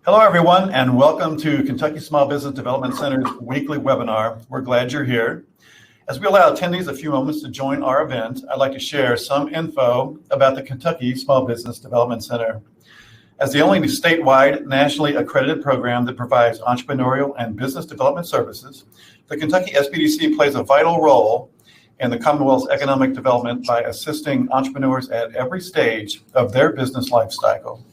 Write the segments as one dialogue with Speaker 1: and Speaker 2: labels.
Speaker 1: Hello, everyone, and welcome to Kentucky Small Business Development Center's weekly webinar. We're glad you're here. As we allow attendees a few moments to join our event, I'd like to share some info about the Kentucky Small Business Development Center. As the only statewide, nationally accredited program that provides entrepreneurial and business development services, the Kentucky SBDC plays a vital role in the Commonwealth's economic development by assisting entrepreneurs at every stage of their business life cycle.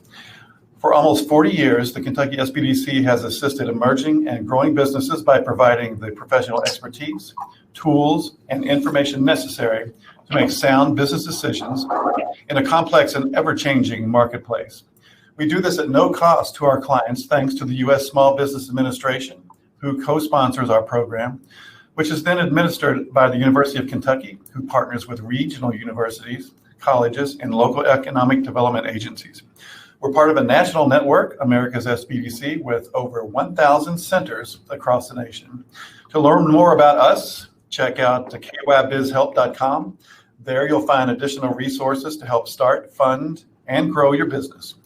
Speaker 1: For almost 40 years, the Kentucky SBDC has assisted emerging and growing businesses by providing the professional expertise, tools, and information necessary to make sound business decisions in a complex and ever-changing marketplace. We do this at no cost to our clients, thanks to the U.S. Small Business Administration, who co-sponsors our program, which is then administered by the University of Kentucky, who partners with regional universities, colleges, and local economic development agencies. We're part of a national network, America's SBDC, with over 1,000 centers across the nation. To learn more about us, check out kybizhelp.com. There you'll find additional resources to help start, fund, and grow your business.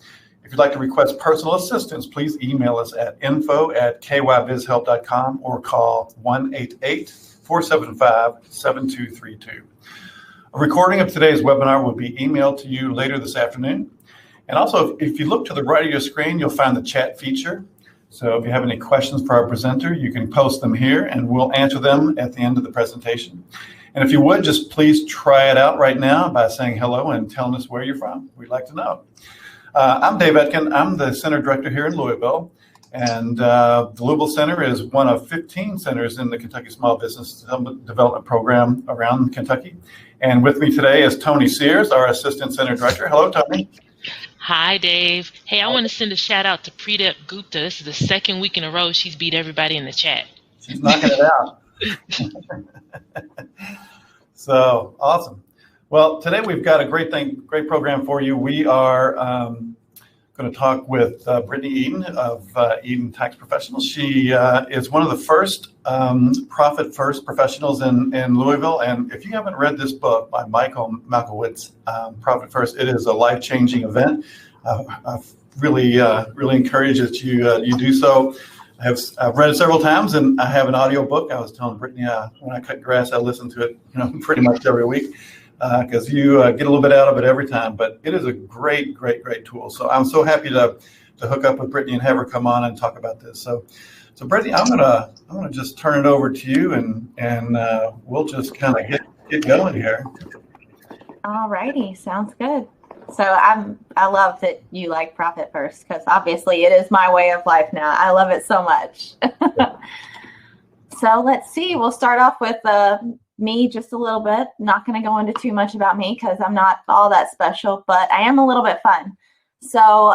Speaker 1: If you'd like to request personal assistance, please email us at info@kybizhelp.com or call 1-888-475-7232. A recording of today's webinar will be emailed to you later this afternoon. And also, if you look to the right of your screen, you'll find the chat feature. So if you have any questions for our presenter, you can post them here and we'll answer them at the end of the presentation. And if you would, just please try it out right now by saying hello and telling us where you're from. We'd like to know. I'm Dave Etkin. I'm the center director here in Louisville. And the Louisville Center is one of 15 centers in the Kentucky Small Business Development Program around Kentucky. And with me today is Tony Sears, our assistant center director. Hello, Tony.
Speaker 2: Hi, Dave. Hey, I want to send a shout out to Preet Gupta. This is the second week in a row she's beat everybody in the chat.
Speaker 1: She's knocking it out. So awesome. Well, today we've got a great program for you. We are going to talk with Brittnie Eiden of Eiden Tax Professionals. She is one of the first Profit First professionals in Louisville. And if you haven't read this book by Michael Michalowicz, Profit First, it is a life-changing event. I really encourage that you do so. I've read it several times, and I have an audiobook. I was telling Brittany when I cut grass, I listen to it, pretty much every week. Because you get a little bit out of it every time, but it is a great tool. So I'm so happy to hook up with Brittany and have her come on and talk about this. So Brittany, I'm gonna just turn it over to you, and we'll just kind of get going here.
Speaker 3: All righty, sounds good. So I love that you like Profit First, because obviously it is my way of life now. I love it so much. So let's see. We'll start off with me just a little bit. Not going to go into too much about me because I'm not all that special, but I am a little bit fun. So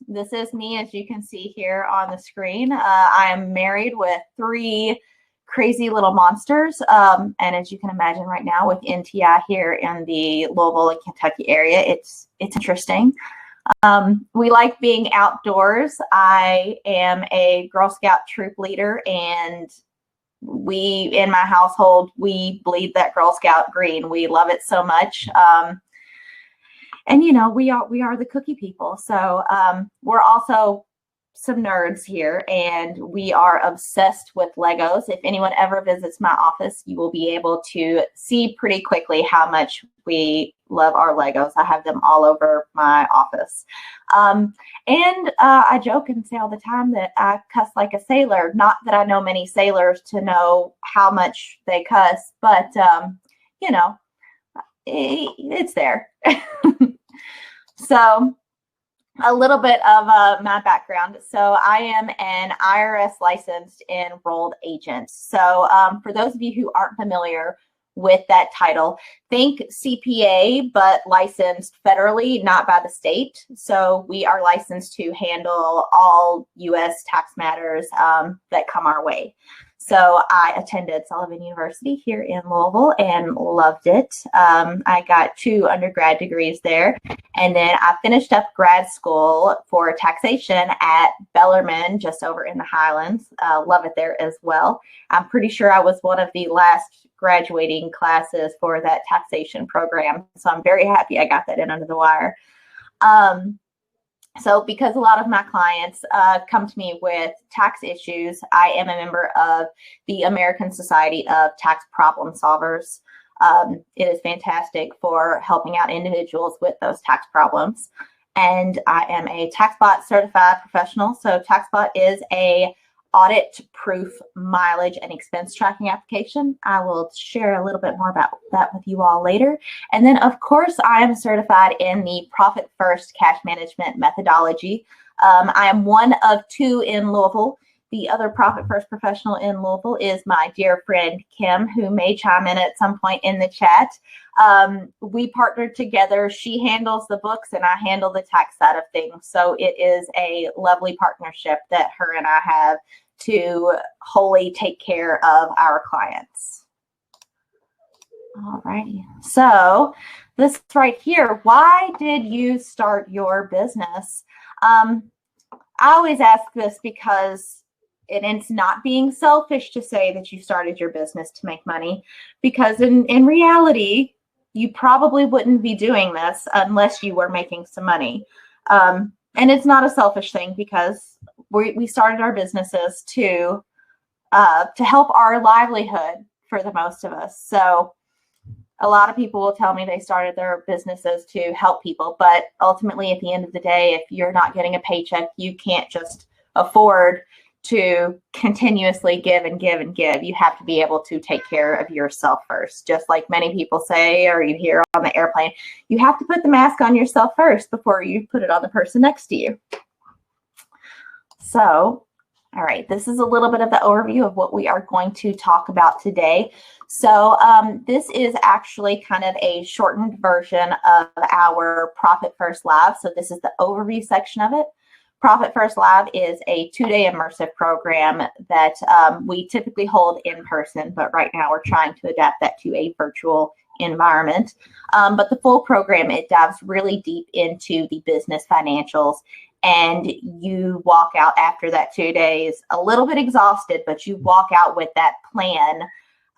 Speaker 3: this is me, as you can see here on the screen. I'm married with 3 crazy little monsters. And as you can imagine right now with NTI here in the Louisville and Kentucky area, it's interesting. We like being outdoors. I am a Girl Scout troop leader, and in my household, we bleed that Girl Scout green. We love it so much. And we are the cookie people. So we're also some nerds here, and we are obsessed with Legos. If anyone ever visits my office, you will be able to see pretty quickly how much we love our Legos. I have them all over my office. And I joke and say all the time that I cuss like a sailor. Not that I know many sailors to know how much they cuss, but, it's there. So a little bit of my background. So I am an IRS licensed enrolled agent. So for those of you who aren't familiar with that title, think CPA, but licensed federally, not by the state. So we are licensed to handle all U.S. tax matters that come our way. So I attended Sullivan University here in Louisville and loved it. I got 2 undergrad degrees there. And then I finished up grad school for taxation at Bellarmine, just over in the Highlands. Love it there as well. I'm pretty sure I was one of the last graduating classes for that taxation program. So I'm very happy I got that in under the wire. So because a lot of my clients come to me with tax issues, I am a member of the American Society of Tax Problem Solvers. It is fantastic for helping out individuals with those tax problems. And I am a Taxbot certified professional. So Taxbot is a audit-proof mileage and expense tracking application. I will share a little bit more about that with you all later. And then, of course, I am certified in the Profit First Cash Management methodology. I am one of two in Louisville. The other Profit First professional in Louisville is my dear friend, Kim, who may chime in at some point in the chat. We partnered together. She handles the books and I handle the tax side of things. So it is a lovely partnership that her and I have to wholly take care of our clients. All righty. So this right here, why did you start your business? I always ask this because it's not being selfish to say that you started your business to make money, because in reality, you probably wouldn't be doing this unless you were making some money. And it's not a selfish thing, because we started our businesses to help our livelihood for the most of us. So a lot of people will tell me they started their businesses to help people, but ultimately at the end of the day, if you're not getting a paycheck, you can't just afford to continuously give and give and give. You have to be able to take care of yourself first. Just like many people say, or you hear on the airplane, you have to put the mask on yourself first before you put it on the person next to you. So, all right, this is a little bit of the overview of what we are going to talk about today. So this is actually kind of a shortened version of our Profit First Live. So this is the overview section of it. Profit First Live is a 2-day immersive program that we typically hold in person, but right now we're trying to adapt that to a virtual environment. But the full program, it dives really deep into the business financials, and you walk out after that 2 days a little bit exhausted, but you walk out with that plan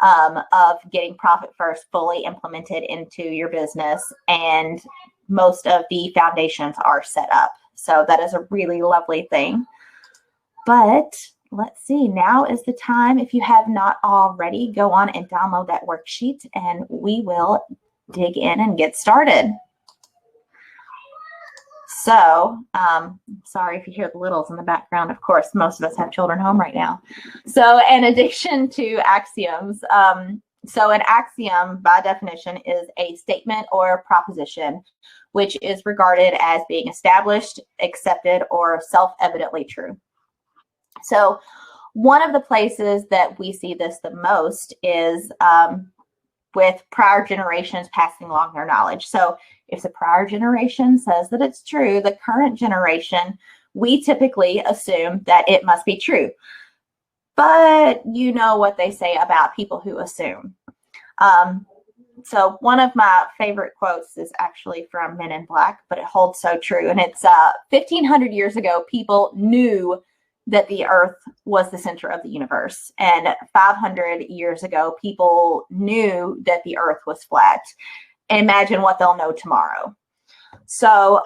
Speaker 3: of getting Profit First fully implemented into your business, and most of the foundations are set up. So that is a really lovely thing. But let's see, now is the time. If you have not already, go on and download that worksheet and we will dig in and get started. So, sorry if you hear the littles in the background. Of course, most of us have children home right now. So in addition to axioms, so an axiom by definition is a statement or proposition which is regarded as being established, accepted, or self-evidently true. So one of the places that we see this the most is with prior generations passing along their knowledge. So if the prior generation says that it's true, the current generation, we typically assume that it must be true. But you know what they say about people who assume. So one of my favorite quotes is actually from Men in Black, but it holds so true. And it's 1,500 years ago, people knew that the earth was the center of the universe. And 500 years ago, people knew that the earth was flat. Imagine what they'll know tomorrow. So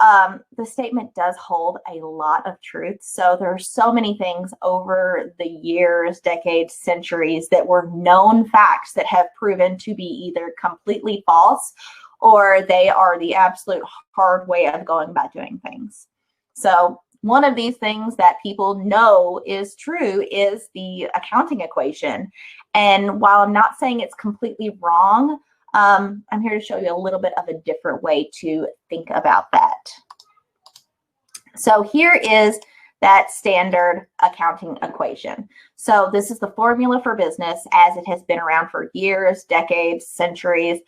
Speaker 3: the statement does hold a lot of truth. So there are so many things over the years, decades, centuries that were known facts that have proven to be either completely false or they are the absolute hard way of going about doing things. So one of these things that people know is true is the accounting equation. And while I'm not saying it's completely wrong, I'm here to show you a little bit of a different way to think about that. So here is that standard accounting equation. So this is the formula for business as it has been around for years, decades, centuries,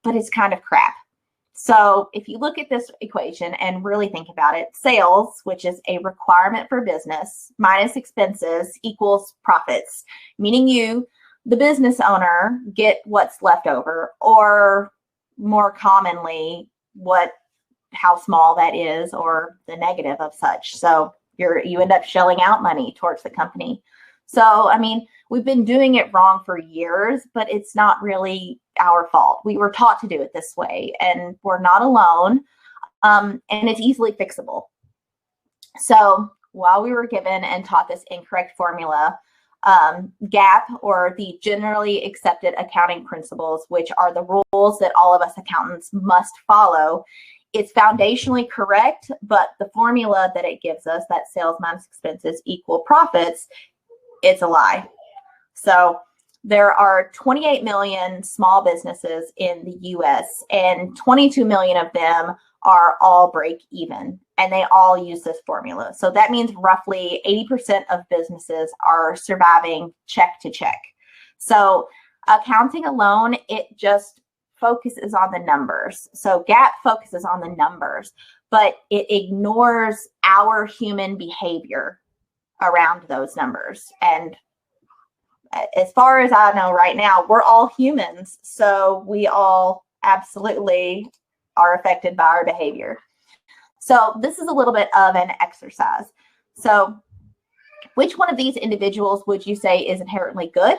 Speaker 3: but it's kind of crap. So if you look at this equation and really think about it, sales, which is a requirement for business, minus expenses equals profits, meaning you, the business owner, get what's left over, or more commonly, how small that is, or the negative of such. So you end up shelling out money towards the company. So, I mean, we've been doing it wrong for years, but it's not really our fault. We were taught to do it this way, and we're not alone, and it's easily fixable. So while we were given and taught this incorrect formula, GAAP, or the generally accepted accounting principles, which are the rules that all of us accountants must follow, it's foundationally correct, but the formula that it gives us, that sales minus expenses equal profits, it's a lie. So there are 28 million small businesses in the US, and 22 million of them are all break even, and they all use this formula. So that means roughly 80% of businesses are surviving check to check. So accounting alone, it just focuses on the numbers. So GAAP focuses on the numbers, but it ignores our human behavior around those numbers. And as far as I know right now, we're all humans. So we all absolutely are affected by our behavior. So this is a little bit of an exercise. So which one of these individuals would you say is inherently good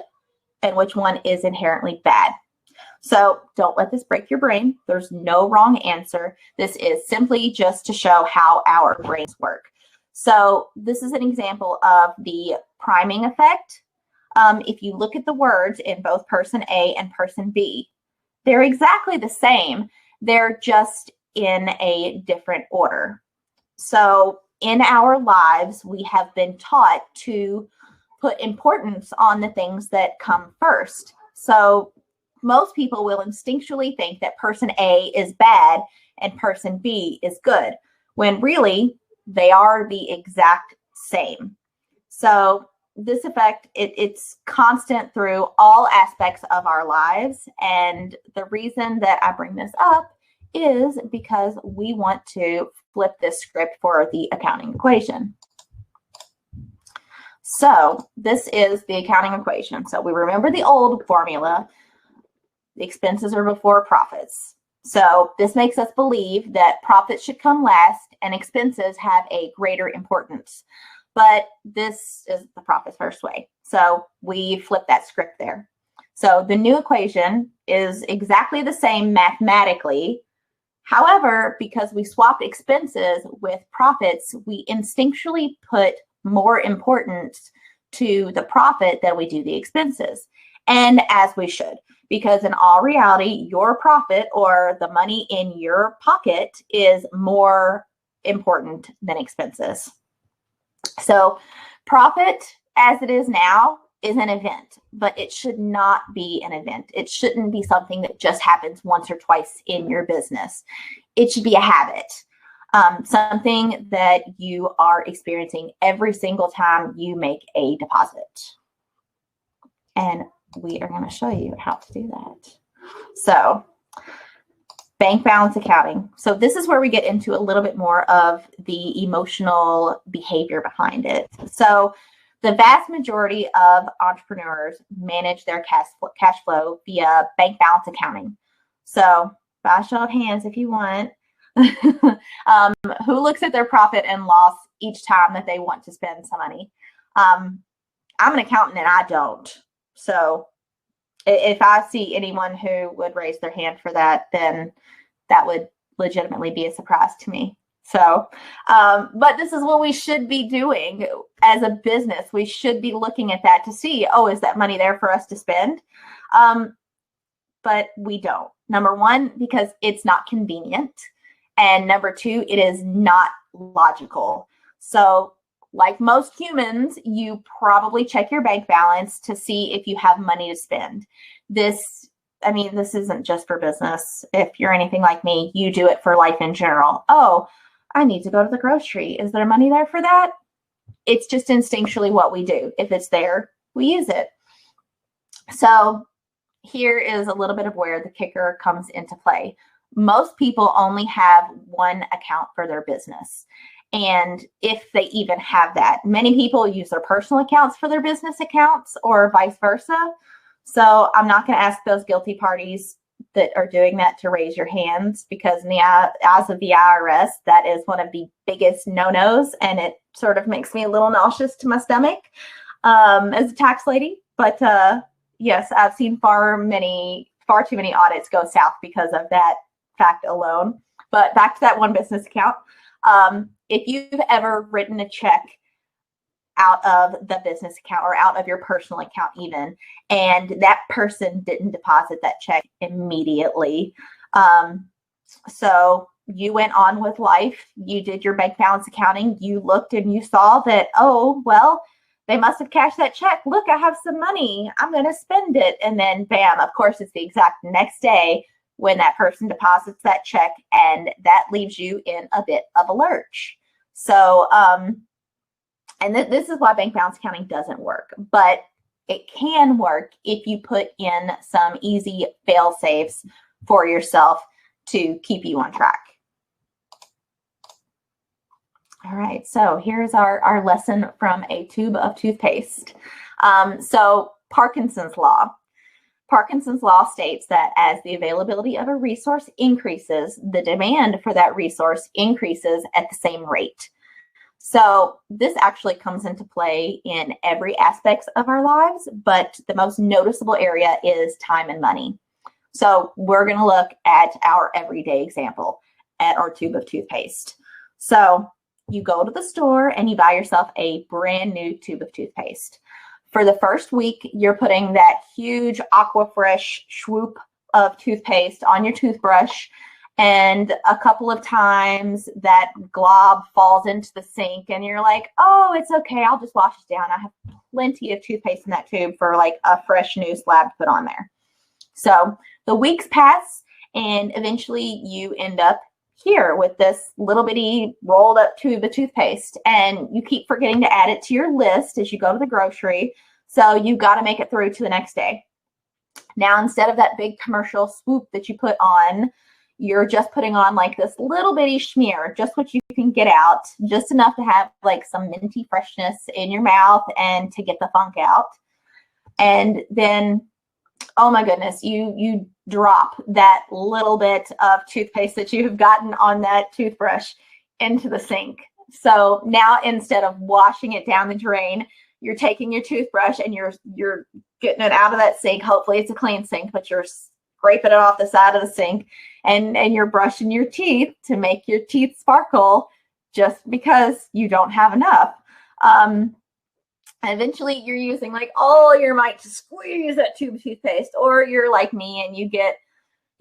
Speaker 3: and which one is inherently bad? So don't let this break your brain. There's no wrong answer. This is simply just to show how our brains work. So this is an example of the priming effect. If you look at the words in both person A and person B, they're exactly the same. They're just in a different order. So in our lives, we have been taught to put importance on the things that come first. So most people will instinctually think that person A is bad and person B is good, when really they are the exact same. So this effect, it's constant through all aspects of our lives. And the reason that I bring this up is because we want to flip this script for the accounting equation. So this is the accounting equation. So we remember the old formula. The expenses are before profits. So this makes us believe that profits should come last and expenses have a greater importance. But this is the profits first way. So we flip that script there. So the new equation is exactly the same mathematically. However, because we swapped expenses with profits, we instinctually put more importance to the profit than we do the expenses. And as we should, because in all reality, your profit or the money in your pocket is more important than expenses. So profit as it is now is an event, but it should not be an event. It shouldn't be something that just happens once or twice in your business. It should be a habit, something that you are experiencing every single time you make a deposit. And we are going to show you how to do that. So bank balance accounting. So this is where we get into a little bit more of the emotional behavior behind it. So the vast majority of entrepreneurs manage their cash flow via bank balance accounting. So by show of hands, if you want, who looks at their profit and loss each time that they want to spend some money? I'm an accountant and I don't. So if I see anyone who would raise their hand for that, then that would legitimately be a surprise to me. So, but this is what we should be doing as a business. We should be looking at that to see, oh, is that money there for us to spend? But we don't. Number one, because it's not convenient. And number two, it is not logical. So like most humans, you probably check your bank balance to see if you have money to spend. This isn't just for business. If you're anything like me, you do it for life in general. Oh, I need to go to the grocery. Is there money there for that? It's just instinctually what we do. If it's there, we use it. So here is a little bit of where the kicker comes into play. Most people only have one account for their business. And if they even have that, many people use their personal accounts for their business accounts or vice versa. So I'm not going to ask those guilty parties that are doing that to raise your hands, because in the eyes of the IRS, that is one of the biggest no-nos, and it sort of makes me a little nauseous to my stomach as a tax lady. But yes, I've seen far too many audits go south because of that fact alone. But back to that one business account. If you've ever written a check out of the business account or out of your personal account even, and that person didn't deposit that check immediately. So you went on with life, you did your bank balance accounting, you looked and you saw that, oh, well, they must have cashed that check. Look, I have some money. I'm going to spend it. And then bam, of course, it's the exact next day when that person deposits that check, and that leaves you in a bit of a lurch. So, and this is why bank balance accounting doesn't work, but it can work if you put in some easy fail safes for yourself to keep you on track. All right, so here's our lesson from a tube of toothpaste. So Parkinson's Law. Parkinson's Law states that as the availability of a resource increases, the demand for that resource increases at the same rate. So this actually comes into play in every aspect of our lives, but the most noticeable area is time and money. So we're going to look at our everyday example, at our tube of toothpaste. So you go to the store and you buy yourself a brand new tube of toothpaste. For the first week, you're putting that huge Aquafresh swoop of toothpaste on your toothbrush, and a couple of times that glob falls into the sink and you're like, oh, it's okay, I'll just wash it down. I have plenty of toothpaste in that tube for like a fresh new slab to put on there. So the weeks pass and eventually you end up here with this little bitty rolled up tube of toothpaste, and you keep forgetting to add it to your list as you go to the grocery. So you've got to make it through to the next day. Now, instead of that big commercial swoop that you put on, you're just putting on like this little bitty schmear, just what you can get out, just enough to have like some minty freshness in your mouth and to get the funk out. And then, oh my goodness, you drop that little bit of toothpaste that you have gotten on that toothbrush into the sink. So now instead of washing it down the drain, you're taking your toothbrush and you're getting it out of that sink. Hopefully it's a clean sink, but you're scraping it off the side of the sink, and you're brushing your teeth to make your teeth sparkle just because you don't have enough. Eventually you're using like all your might to squeeze that tube of toothpaste, or you're like me and you get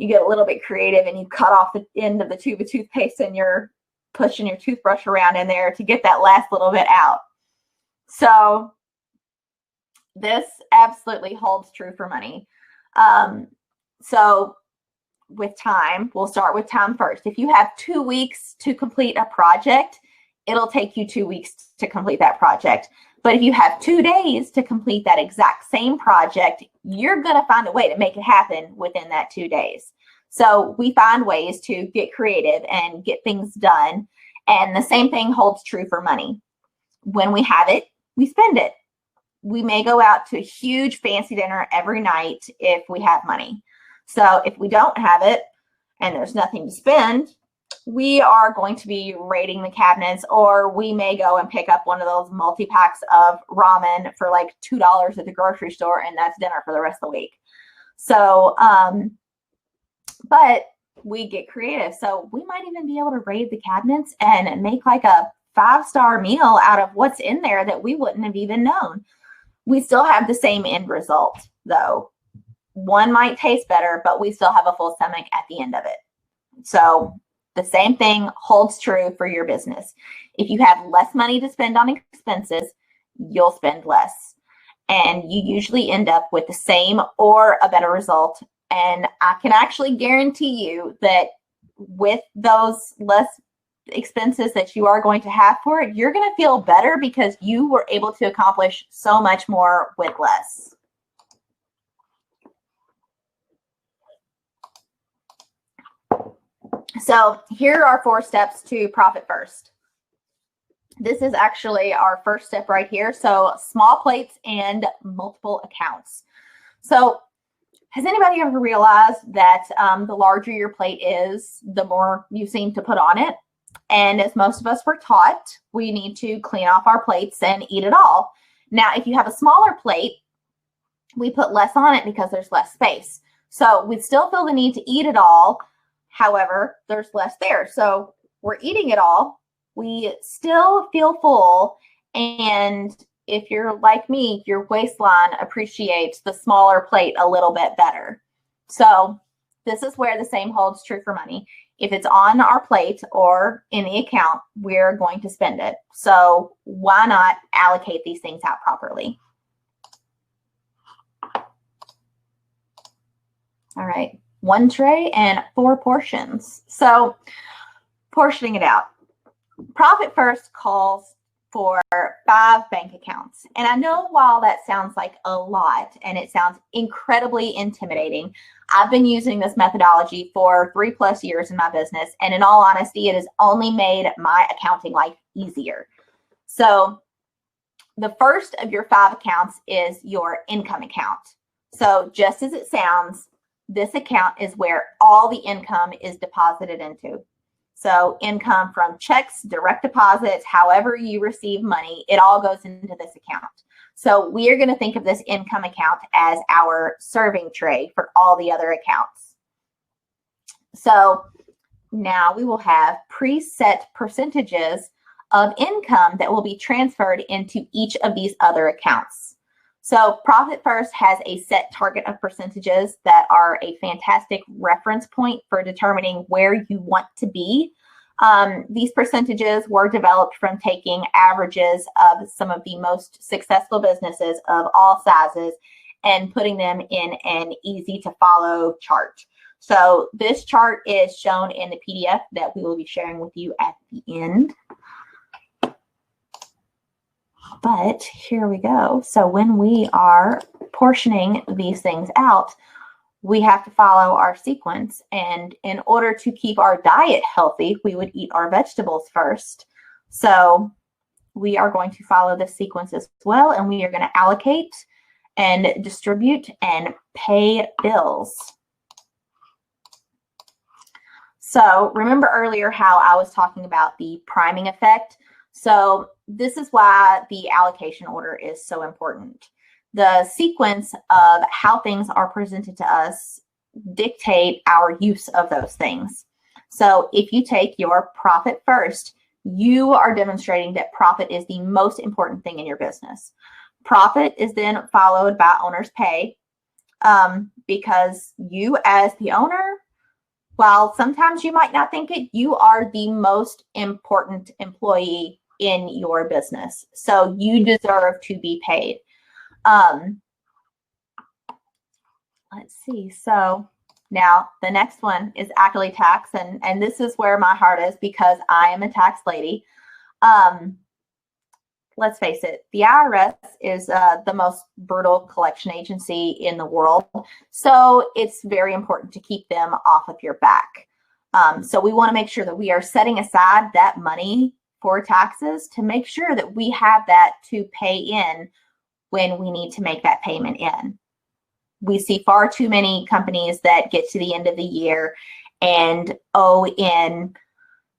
Speaker 3: a little bit creative and you cut off the end of the tube of toothpaste and you're pushing your toothbrush around in there to get that last little bit out. So this absolutely holds true for money. So with time, we'll start with time first. If you have 2 weeks to complete a project, it'll take you 2 weeks to complete that project. But if you have 2 days to complete that exact same project, you're going to find a way to make it happen within that 2 days. So we find ways to get creative and get things done. And the same thing holds true for money. When we have it, we spend it. We may go out to a huge fancy dinner every night if we have money. So if we don't have it and there's nothing to spend, we are going to be raiding the cabinets, or we may go and pick up one of those multi-packs of ramen for like $2 at the grocery store, and that's dinner for the rest of the week. So, but we get creative. So we might even be able to raid the cabinets and make like a 5-star meal out of what's in there that we wouldn't have even known. We still have the same end result, though. One might taste better, but we still have a full stomach at the end of it. So the same thing holds true for your business. If you have less money to spend on expenses, you'll spend less. And you usually end up with the same or a better result. And I can actually guarantee you that with those less expenses that you are going to have for it, you're going to feel better because you were able to accomplish so much more with less. So here are 4 steps to profit first. This is actually our first step right here. So small plates and multiple accounts. So has anybody ever realized that the larger your plate is, the more you seem to put on it? And as most of us were taught, we need to clean off our plates and eat it all. Now, if you have a smaller plate, we put less on it because there's less space. So we still feel the need to eat it all. However, there's less there. So we're eating it all, we still feel full. And if you're like me, your waistline appreciates the smaller plate a little bit better. So this is where the same holds true for money. If it's on our plate or in the account, we're going to spend it. So why not allocate these things out properly? All right, 1 tray and 4 portions. So portioning it out. Profit First calls for 5 bank accounts. And I know while that sounds like a lot and it sounds incredibly intimidating, I've been using this methodology for 3+ years in my business. And in all honesty, it has only made my accounting life easier. So the first of your 5 accounts is your income account. So just as it sounds, this account is where all the income is deposited into. So income from checks, direct deposits, however you receive money, it all goes into this account. So we are going to think of this income account as our serving tray for all the other accounts. So now we will have preset percentages of income that will be transferred into each of these other accounts. So Profit First has a set target of percentages that are a fantastic reference point for determining where you want to be. These percentages were developed from taking averages of some of the most successful businesses of all sizes and putting them in an easy to follow chart. So this chart is shown in the PDF that we will be sharing with you at the end. But here we go. So when we are portioning these things out, we have to follow our sequence. And in order to keep our diet healthy, we would eat our vegetables first. So we are going to follow this sequence as well. And we are going to allocate and distribute and pay bills. So remember earlier how I was talking about the priming effect? So this is why the allocation order is so important. The sequence of how things are presented to us dictate our use of those things. So if you take your profit first, you are demonstrating that profit is the most important thing in your business. Profit is then followed by owner's pay, because you as the owner, while sometimes you might not think it, you are the most important employee in your business. So you deserve to be paid. Let's see. So now the next one is accolade tax. And this is where my heart is because I am a tax lady. Let's face it, the IRS is the most brutal collection agency in the world. So it's very important to keep them off of your back. So we want to make sure that we are setting aside that money for taxes to make sure that we have that to pay in when we need to make that payment in. We see far too many companies that get to the end of the year and owe in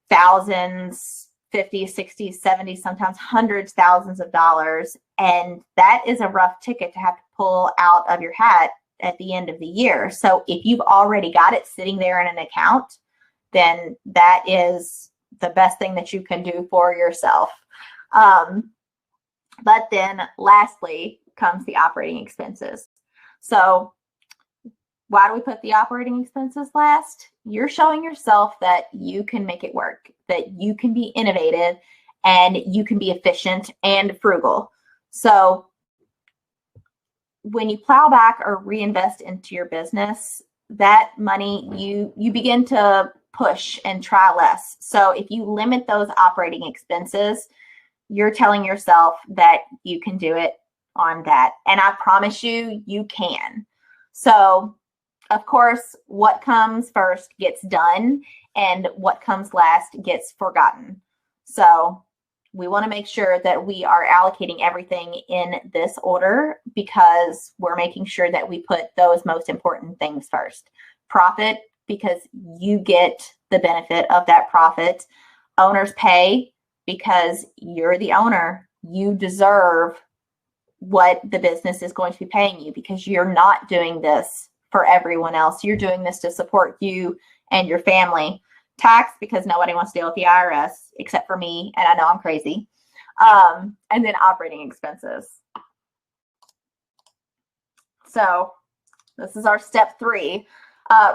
Speaker 3: thousands, 50, 60, 70, sometimes hundreds, thousands of dollars. And that is a rough ticket to have to pull out of your hat at the end of the year. So if you've already got it sitting there in an account, then that is the best thing that you can do for yourself. But then lastly comes the operating expenses. So why do we put the operating expenses last? You're showing yourself that you can make it work, that you can be innovative and you can be efficient and frugal. So when you plow back or reinvest into your business, that money, you begin to push and try less. So if you limit those operating expenses, you're telling yourself that you can do it on that. And I promise you, you can. So of course, what comes first gets done and what comes last gets forgotten. So we want to make sure that we are allocating everything in this order because we're making sure that we put those most important things first. Profit, because you get the benefit of that profit. Owner's pay, because you're the owner. You deserve what the business is going to be paying you because you're not doing this for everyone else. You're doing this to support you and your family. tax because nobody wants to deal with the IRS except for me, and I know I'm crazy. And then operating expenses. So this is our step 3,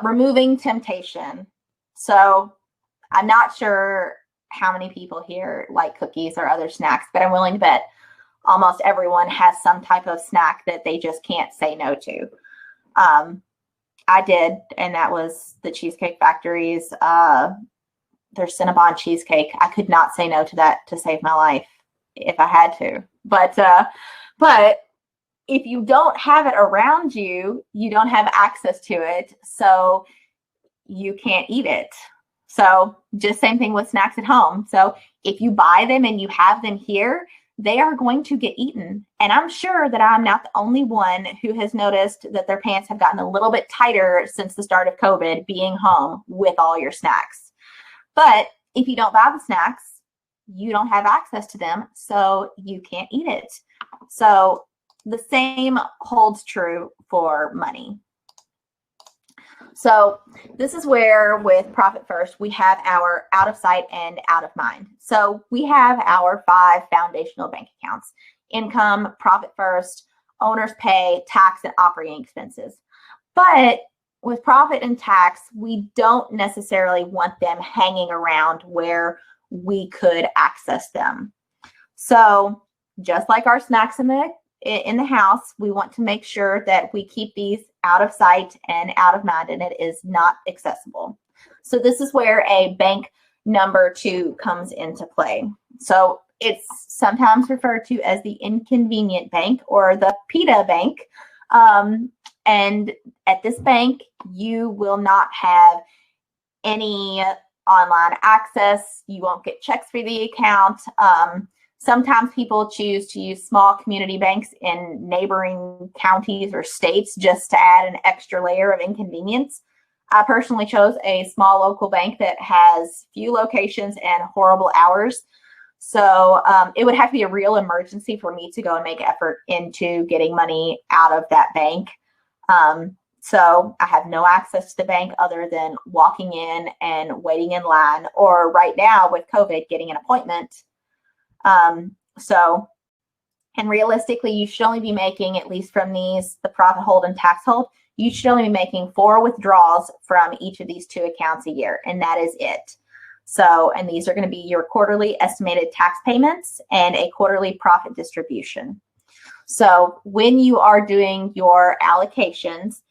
Speaker 3: removing temptation. So I'm not sure how many people here like cookies or other snacks, but I'm willing to bet almost everyone has some type of snack that they just can't say no to. I did, and that was the Cheesecake Factory's their Cinnabon cheesecake. I could not say no to that to save my life if I had to. But if you don't have it around you, you don't have access to it, so you can't eat it. So just same thing with snacks at home. So if you buy them and you have them here, they are going to get eaten. And I'm sure that I'm not the only one who has noticed that their pants have gotten a little bit tighter since the start of COVID, being home with all your snacks. But if you don't buy the snacks, you don't have access to them, so you can't eat it. So the same holds true for money. So this is where with Profit First, we have our out of sight and out of mind. So we have our 5 foundational bank accounts: income, Profit First, owner's pay, tax, and operating expenses. But with profit and tax, we don't necessarily want them hanging around where we could access them. So just like our snacks in the house, we want to make sure that we keep these out of sight and out of mind, and it is not accessible. So this is where a bank number 2 comes into play. So it's sometimes referred to as the inconvenient bank or the PITA bank. And at this bank, you will not have any online access. You won't get checks for the account. Sometimes people choose to use small community banks in neighboring counties or states just to add an extra layer of inconvenience. I personally chose a small local bank that has few locations and horrible hours. So it would have to be a real emergency for me to go and make effort into getting money out of that bank. So I have no access to the bank other than walking in and waiting in line, or right now with COVID, getting an appointment. And realistically, you should only be making, at least from these, the profit hold and tax hold, you should only be making 4 withdrawals from each of these 2 accounts a year, and that is it. So, and these are going to be your quarterly estimated tax payments and a quarterly profit distribution. So when you are doing your allocations,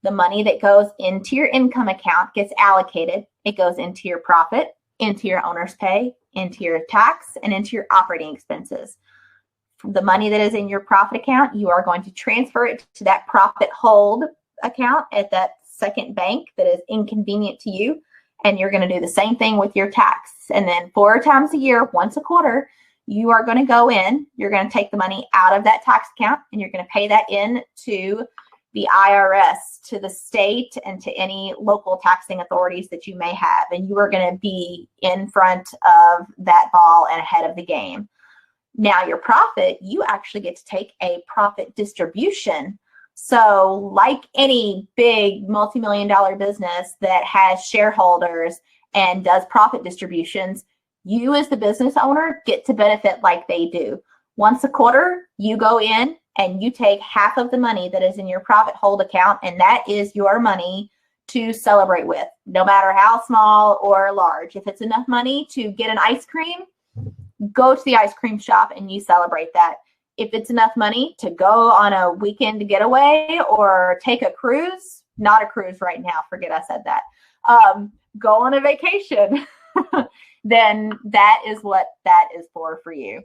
Speaker 3: the money that goes into your income account gets allocated. It goes into your profit, into your owner's pay, into your tax, and into your operating expenses. The money that is in your profit account, you are going to transfer it to that profit hold account at that second bank that is inconvenient to you. And you're going to do the same thing with your tax. And then 4 times a year, once a quarter, you are going to go in, you're going to take the money out of that tax account, and you're going to pay that in to the IRS, to the state, and to any local taxing authorities that you may have. And you are going to be in front of that ball and ahead of the game. Now your profit, you actually get to take a profit distribution. So like any big multi-million-dollar business that has shareholders and does profit distributions, you as the business owner get to benefit like they do. Once a quarter, you go in and you take half of the money that is in your profit hold account, and that is your money to celebrate with, no matter how small or large. If it's enough money to get an ice cream, go to the ice cream shop and you celebrate that. If it's enough money to go on a weekend getaway or take a cruise, not a cruise right now, forget I said that, go on a vacation, then that is what that is for you.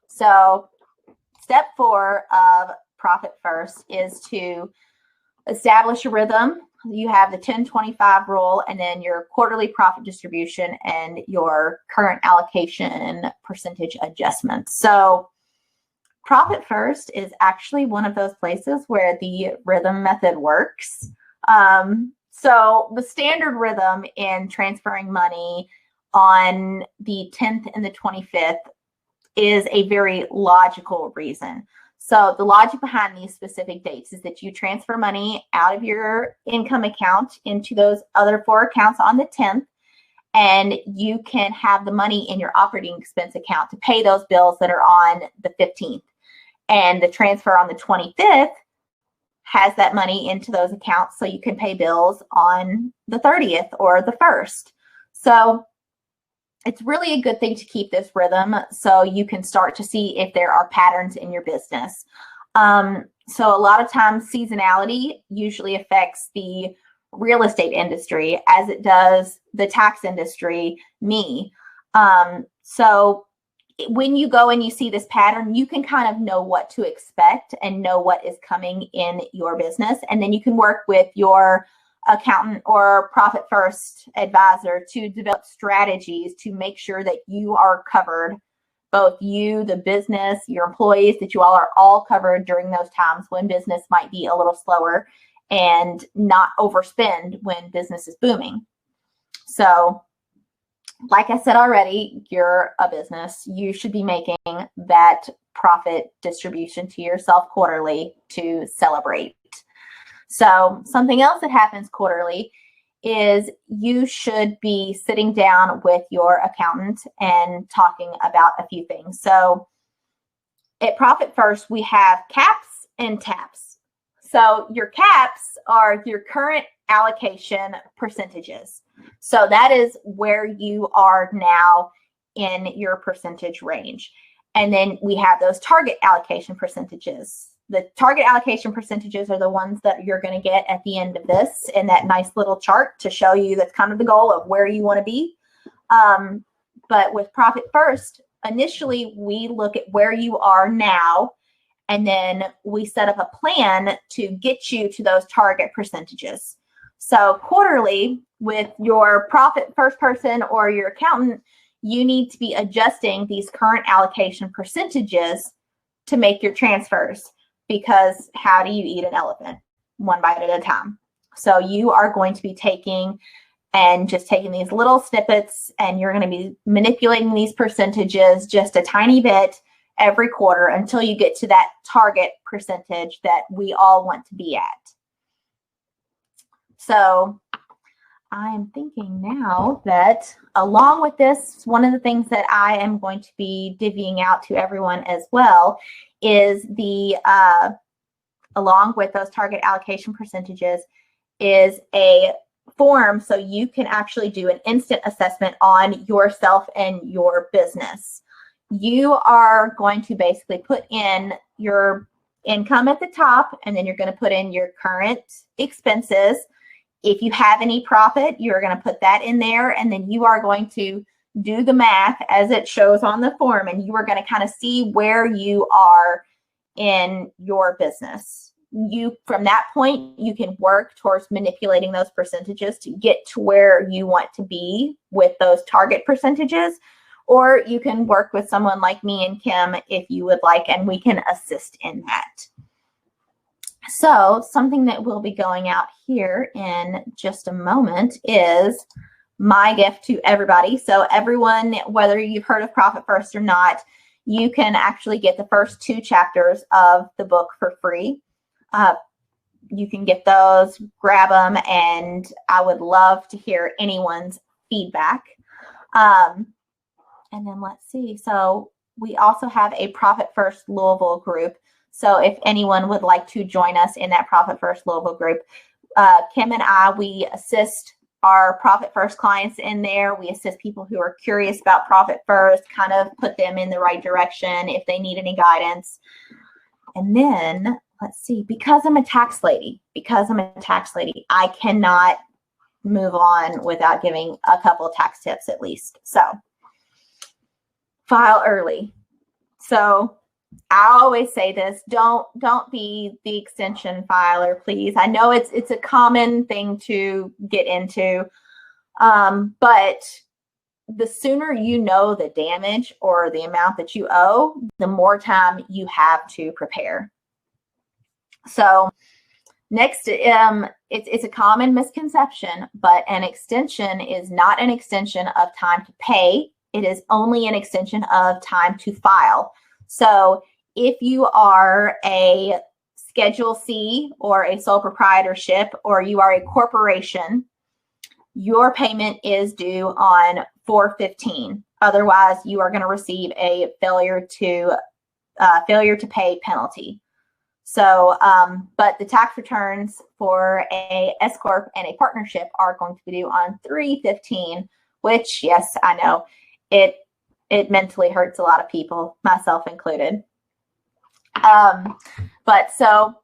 Speaker 3: So step 4 of Profit First is to establish a rhythm. You have the 10-25 rule, and then your quarterly profit distribution and your current allocation percentage adjustments. So Profit First is actually one of those places where the rhythm method works. So the standard rhythm in transferring money on the 10th and the 25th is a very logical reason. So the logic behind these specific dates is that you transfer money out of your income account into those other 4 accounts on the 10th, and you can have the money in your operating expense account to pay those bills that are on the 15th. And the transfer on the 25th has that money into those accounts so you can pay bills on the 30th or the 1st. So it's really a good thing to keep this rhythm so you can start to see if there are patterns in your business. So a lot of times seasonality usually affects the real estate industry as it does the tax industry, me. So when you go and you see this pattern, you can kind of know what to expect and know what is coming in your business. And then you can work with your accountant or profit first advisor to develop strategies to make sure that you are covered, both you, the business, your employees, that you all are all covered during those times when business might be a little slower, and not overspend when business is booming. So like I said already, you're a business. You should be making that profit distribution to yourself quarterly to celebrate. So something else that happens quarterly is you should be sitting down with your accountant and talking about a few things. So at Profit First, we have caps and taps. So your caps are your current allocation percentages. So that is where you are now in your percentage range. And then we have those target allocation percentages. The target allocation percentages are the ones that you're going to get at the end of this in that nice little chart to show you that's kind of the goal of where you want to be. But with Profit First, initially we look at where you are now, and then we set up a plan to get you to those target percentages. So quarterly, with your Profit First person or your accountant, you need to be adjusting these current allocation percentages to make your transfers, because how do you eat an elephant? One bite at a time. So you are going to be taking these little snippets, and you're going to be manipulating these percentages just a tiny bit every quarter until you get to that target percentage that we all want to be at. So I'm thinking now that along with this, one of the things that I am going to be divvying out to everyone as well is along with those target allocation percentages, is a form so you can actually do an instant assessment on yourself and your business. You are going to basically put in your income at the top, and then you're going to put in your current expenses. If you have any profit, you're going to put that in there, and then you are going to do the math as it shows on the form, and you are going to kind of see where you are in your business. From that point, you can work towards manipulating those percentages to get to where you want to be with those target percentages, or you can work with someone like me and Kim if you would like, and we can assist in that. So something that will be going out here in just a moment is my gift to everybody. So everyone, whether you've heard of Profit First or not, you can actually get the first 2 chapters of the book for free. You can get those, grab them, and I would love to hear anyone's feedback. And then let's see. So we also have a Profit First Louisville group. So if anyone would like to join us in that Profit First Louisville group, Kim and I, we assist our Profit First clients in there. We assist people who are curious about Profit First, kind of put them in the right direction if they need any guidance. And then let's see, because I'm a tax lady, I cannot move on without giving a couple of tax tips at least. So file early. So I always say this, don't be the extension filer, please. I know it's a common thing to get into, but the sooner you know the damage or the amount that you owe, the more time you have to prepare. So next, it's a common misconception, but an extension is not an extension of time to pay. It is only an extension of time to file. So If you are a Schedule C or a sole proprietorship, or you are a corporation, your payment is due on 4/15. Otherwise, you are going to receive a failure to pay penalty. So, but the tax returns for a S corp and a partnership are going to be due on 3/15, which, yes, I know it mentally hurts a lot of people, myself included. But so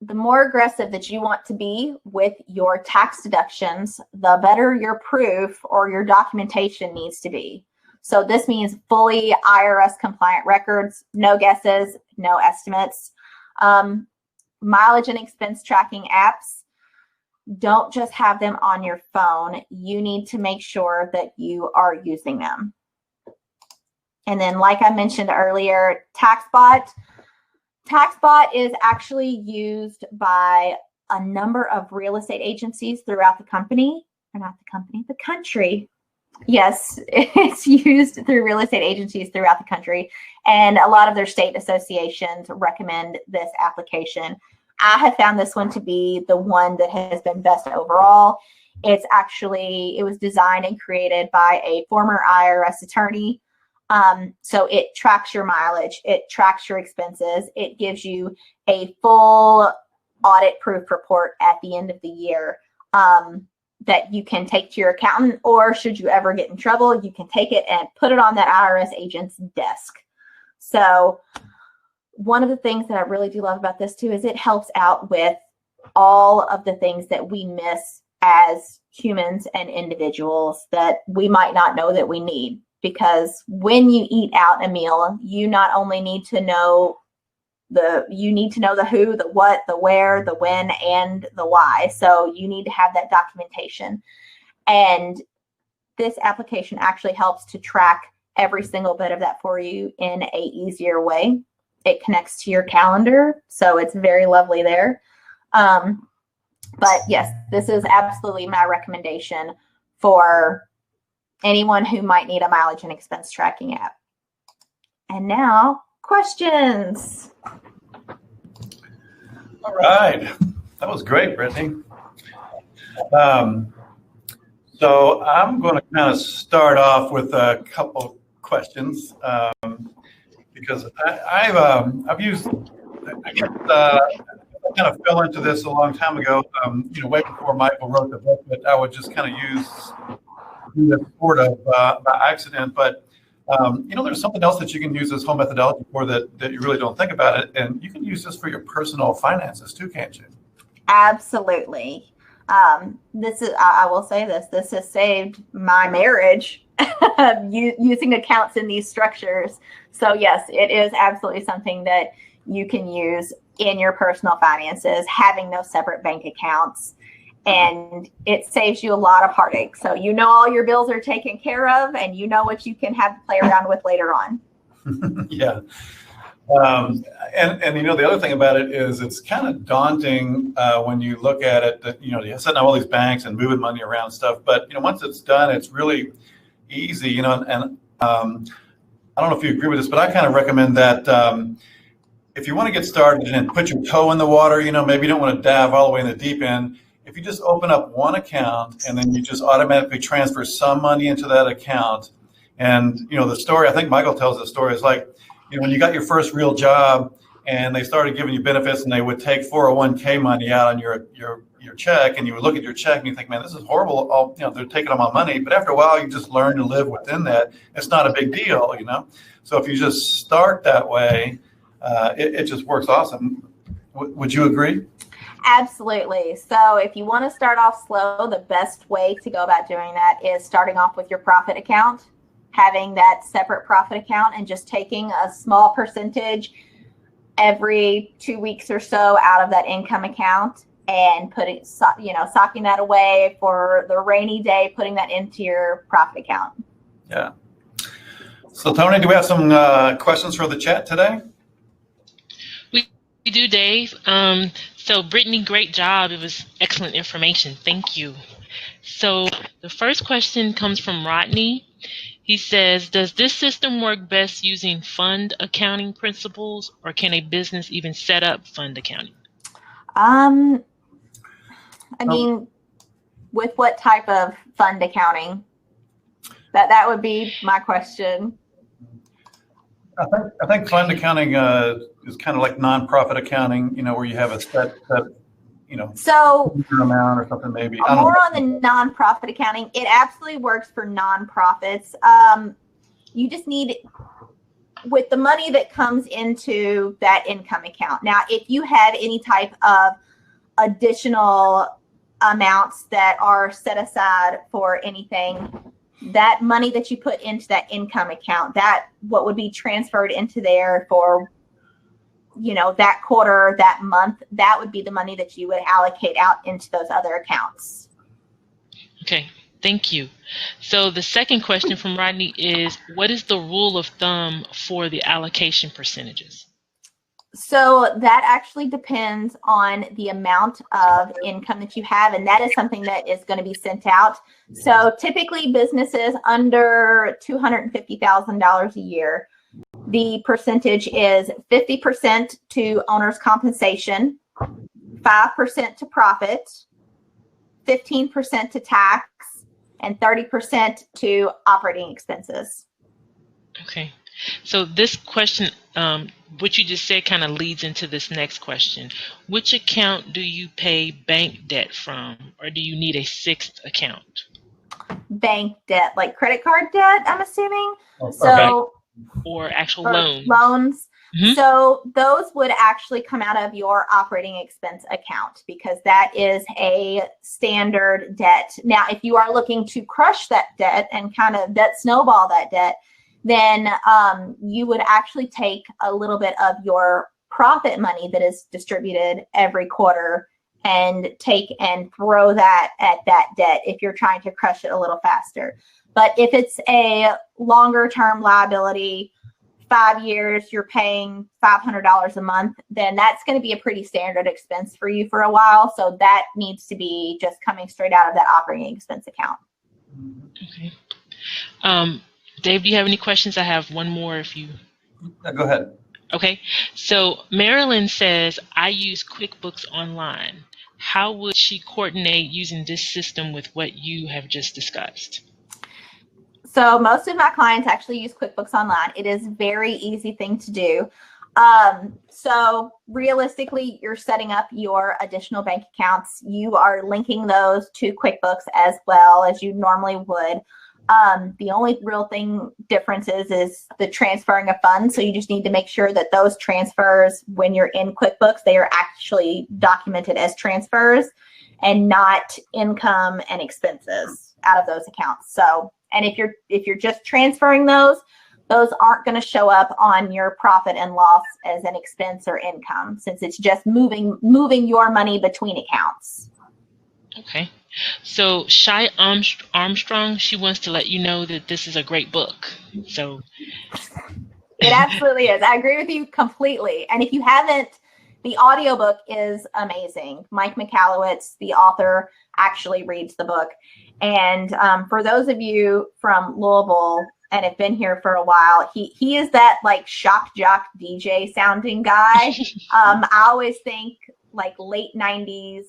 Speaker 3: the more aggressive that you want to be with your tax deductions, the better your proof or your documentation needs to be. So this means fully IRS compliant records, no guesses, no estimates. Mileage and expense tracking apps, don't just have them on your phone. You need to make sure that you are using them. And then, like I mentioned earlier, Taxbot. Taxbot is actually used by a number of real estate agencies throughout the country. Yes, it's used through real estate agencies throughout the country, and a lot of their state associations recommend this application. I have found this one to be the one that has been best overall. It was designed and created by a former IRS attorney. So it tracks your mileage, it tracks your expenses, it gives you a full audit proof report at the end of the year that you can take to your accountant, or should you ever get in trouble, you can take it and put it on that IRS agent's desk. So one of the things that I really do love about this too is it helps out with all of the things that we miss as humans and individuals that we might not know that we need. Because when you eat out a meal, you not only need to know the who, the what, the where, the when, and the why. So you need to have that documentation. And this application actually helps to track every single bit of that for you in a easier way. It connects to your calendar, so it's very lovely there. But yes, this is absolutely my recommendation for anyone who might need a mileage and expense tracking app. And now, questions.
Speaker 1: All right. That was great, Brittany. So I'm going to kind of start off with a couple questions because I've used, I kind of fell into this a long time ago, way before Michael wrote the book, but I would just kind of use this sort of by accident. But, there's something else that you can use this whole methodology for that you really don't think about it. And you can use this for your personal finances too, can't you?
Speaker 3: Absolutely. I will say this has saved my marriage using accounts in these structures. So yes, it is absolutely something that you can use in your personal finances, having those separate bank accounts, and it saves you a lot of heartache. So all your bills are taken care of, and what you can have to play around with later on.
Speaker 1: Yeah. And the other thing about it is it's kind of daunting when you look at it that, you're setting up all these banks and moving money around and stuff. But, once it's done, it's really easy, and I don't know if you agree with this, but I kind of recommend that if you want to get started and put your toe in the water, maybe you don't want to dive all the way in the deep end. If you just open up one account and then you just automatically transfer some money into that account. And, the story, I think Michael tells the story, is like, when you got your first real job and they started giving you benefits and they would take 401k money out on your check, and you would look at your check and you think, man, this is horrible. They're taking all my money. But after a while, you just learn to live within that. It's not a big deal, So if you just start that way, it just works awesome. Would you agree?
Speaker 3: Absolutely. So if you want to start off slow, the best way to go about doing that is starting off with your profit account, having that separate profit account, and just taking a small percentage every 2 weeks or so out of that income account and socking that away for the rainy day, putting that into your profit account.
Speaker 1: Yeah. So Tony, do we have some questions for the chat today?
Speaker 2: We do, Dave. So Brittany, great job. It was excellent information. Thank you. So the first question comes from Rodney. He says, does this system work best using fund accounting principles, or can a business even set up fund accounting?
Speaker 3: I mean, with what type of fund accounting? That would be my question.
Speaker 1: I think fund accounting is kind of like nonprofit accounting, where you have a set
Speaker 3: So
Speaker 1: amount or something maybe.
Speaker 3: more on the nonprofit accounting, it absolutely works for nonprofits. You just need, with the money that comes into that income account. Now, if you have any type of additional amounts that are set aside for anything, that money that you put into that income account, that what would be transferred into there for, that quarter, that month, that would be the money that you would allocate out into those other accounts.
Speaker 2: Okay, thank you. So the second question from Rodney is, what is the rule of thumb for the allocation percentages?
Speaker 3: So that actually depends on the amount of income that you have, and that is something that is going to be sent out. So typically businesses under $250,000 a year, the percentage is 50% to owner's compensation, 5% to profit, 15% to tax, and 30% to operating expenses.
Speaker 2: Okay. So this question, what you just said kind of leads into this next question. Which account do you pay bank debt from, or do you need a sixth account?
Speaker 3: Bank debt, like credit card debt, I'm assuming.
Speaker 2: Or actual loans.
Speaker 3: Loans.
Speaker 2: Mm-hmm.
Speaker 3: So those would actually come out of your operating expense account, because that is a standard debt. Now, if you are looking to crush that debt and kind of snowball that debt, then you would actually take a little bit of your profit money that is distributed every quarter and take and throw that at that debt if you're trying to crush it a little faster. But if it's a longer term liability, 5 years, you're paying $500 a month, then that's going to be a pretty standard expense for you for a while. So that needs to be just coming straight out of that operating expense account.
Speaker 2: Okay. Dave, do you have any questions? I have one more if you...
Speaker 1: Go ahead.
Speaker 2: Okay. So Marilyn says, I use QuickBooks Online. How would she coordinate using this system with what you have just discussed?
Speaker 3: So most of my clients actually use QuickBooks Online. It is a very easy thing to do. So realistically, you're setting up your additional bank accounts. You are linking those to QuickBooks as well as you normally would. The only real difference is the transferring of funds. So you just need to make sure that those transfers, when you're in QuickBooks, they are actually documented as transfers and not income and expenses out of those accounts. So, and if you're just transferring those aren't going to show up on your profit and loss as an expense or income, since it's just moving your money between accounts.
Speaker 2: Okay. So Shy Armstrong, she wants to let you know that this is a great book. So
Speaker 3: it absolutely is. I agree with you completely. And if you haven't, the audiobook is amazing. Mike Michalowicz, the author, actually reads the book. And for those of you from Louisville and have been here for a while, he is that like shock jock DJ sounding guy. I always think like late 90s,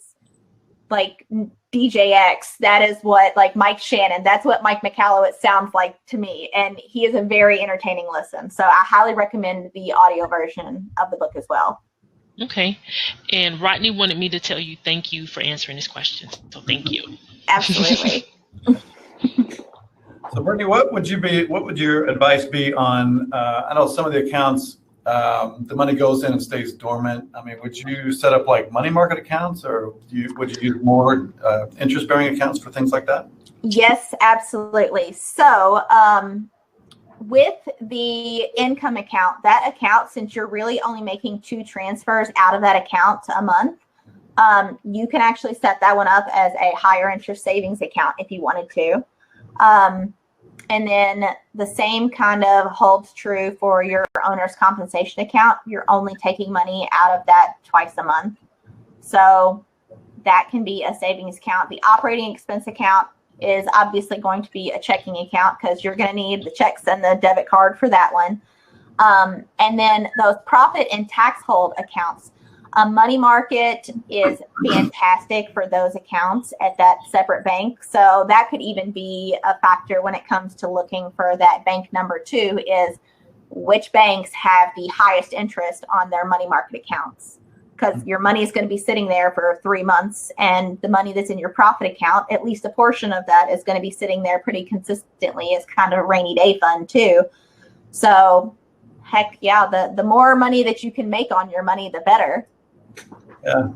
Speaker 3: like DJ X, that is what, like Mike Shannon, that's what Mike Michalowicz sounds like to me. And he is a very entertaining listen. So I highly recommend the audio version of the book as well.
Speaker 2: Okay. And Rodney wanted me to tell you thank you for answering his questions. So thank you.
Speaker 3: Absolutely.
Speaker 1: So Brittany, what would your advice be on, I know some of the accounts, the money goes in and stays dormant. I mean, would you set up like money market accounts, or would you use more interest-bearing accounts for things like that?
Speaker 3: Yes, absolutely. So with the income account, that account, since you're really only making 2 transfers out of that account a month, you can actually set that one up as a higher interest savings account if you wanted to. And then the same kind of holds true for your owner's compensation account. You're only taking money out of that twice a month. So that can be a savings account. The operating expense account, is obviously going to be a checking account because you're going to need the checks and the debit card for that one. And then those profit and tax hold accounts. Money market is fantastic for those accounts at that separate bank. So that could even be a factor when it comes to looking for that bank number 2 is which banks have the highest interest on their money market accounts. Because your money is going to be sitting there for 3 months, and the money that's in your profit account, at least a portion of that is going to be sitting there pretty consistently as kind of a rainy day fund too. So heck yeah, the more money that you can make on your money, the better.
Speaker 1: Yeah.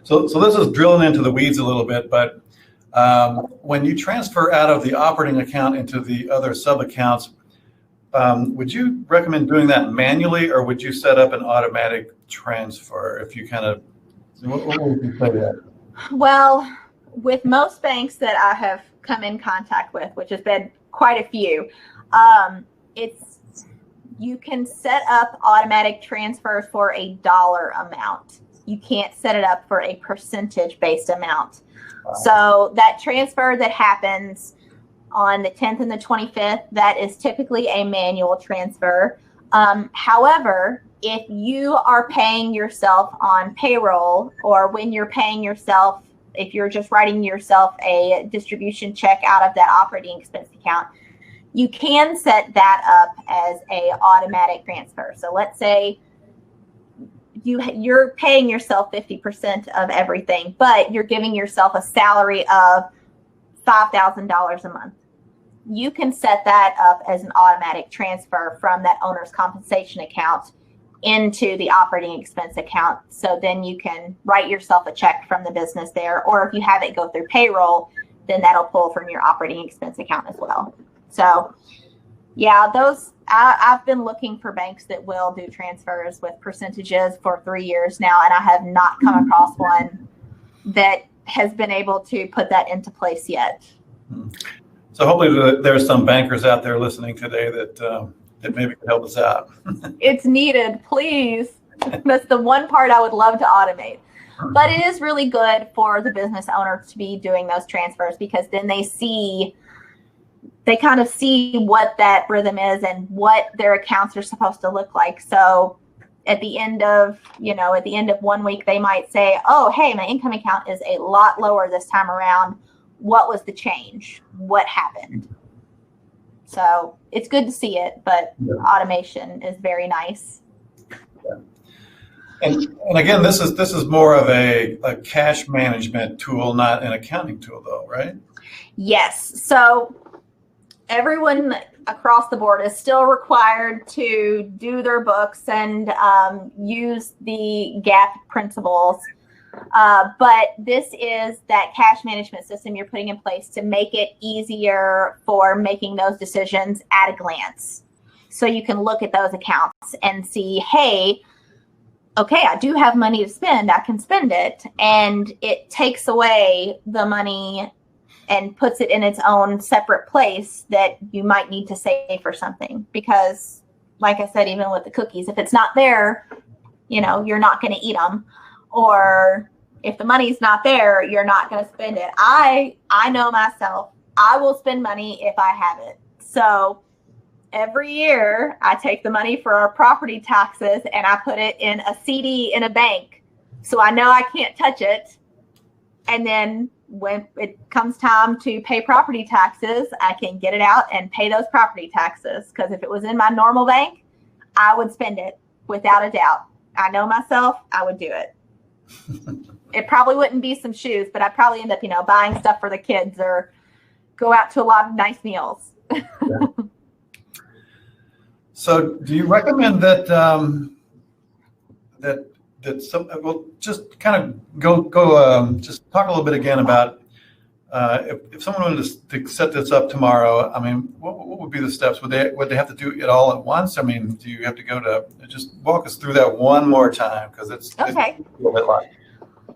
Speaker 1: So this is drilling into the weeds a little bit, but when you transfer out of the operating account into the other sub-accounts, would you recommend doing that manually, or would you set up an automatic transfer? If you kind of, what would you say that?
Speaker 3: Well, with most banks that I have come in contact with, which has been quite a few, you can set up automatic transfers for a dollar amount. You can't set it up for a percentage-based amount. Wow. So that transfer that happens on the 10th and the 25th, that is typically a manual transfer. However, if you are paying yourself on payroll, or when you're paying yourself, if you're just writing yourself a distribution check out of that operating expense account, you can set that up as a automatic transfer. So let's say you're paying yourself 50% of everything, but you're giving yourself a salary of $5,000 a month. You can set that up as an automatic transfer from that owner's compensation account into the operating expense account. So then you can write yourself a check from the business there, or if you have it go through payroll, then that'll pull from your operating expense account as well. So yeah, I've been looking for banks that will do transfers with percentages for 3 years now, and I have not come across one that has been able to put that into place yet.
Speaker 1: So hopefully there's some bankers out there listening today that maybe can help us out.
Speaker 3: It's needed, please. That's the one part I would love to automate. But it is really good for the business owner to be doing those transfers, because then they kind of see what that rhythm is and what their accounts are supposed to look like. So at the end of 1 week, they might say, oh, hey, my income account is a lot lower this time around. What was the change? What happened? So it's good to see it, but automation is very nice.
Speaker 1: Yeah. And again, this is more of a cash management tool, not an accounting tool, though, right?
Speaker 3: Yes. So everyone across the board is still required to do their books and use the GAAP principles. But this is that cash management system you're putting in place to make it easier for making those decisions at a glance. So you can look at those accounts and see, hey, okay, I do have money to spend. I can spend it. And it takes away the money and puts it in its own separate place that you might need to save for something. Because like I said, even with the cookies, if it's not there, you're not going to eat them. Or if the money's not there, you're not going to spend it. I know myself. I will spend money if I have it. So every year I take the money for our property taxes and I put it in a CD in a bank. So I know I can't touch it. And then when it comes time to pay property taxes, I can get it out and pay those property taxes. Because if it was in my normal bank, I would spend it without a doubt. I know myself, I would do it. It probably wouldn't be some shoes, but I'd probably end up, buying stuff for the kids or go out to a lot of nice meals.
Speaker 1: Yeah. So do you recommend that just kind of go just talk a little bit again about if someone wanted to set this up tomorrow, I mean, what would be the steps? Would they have to do it all at once? I mean, do you have to go to, just walk us through that one more time, because it's
Speaker 3: okay.
Speaker 1: A little bit like.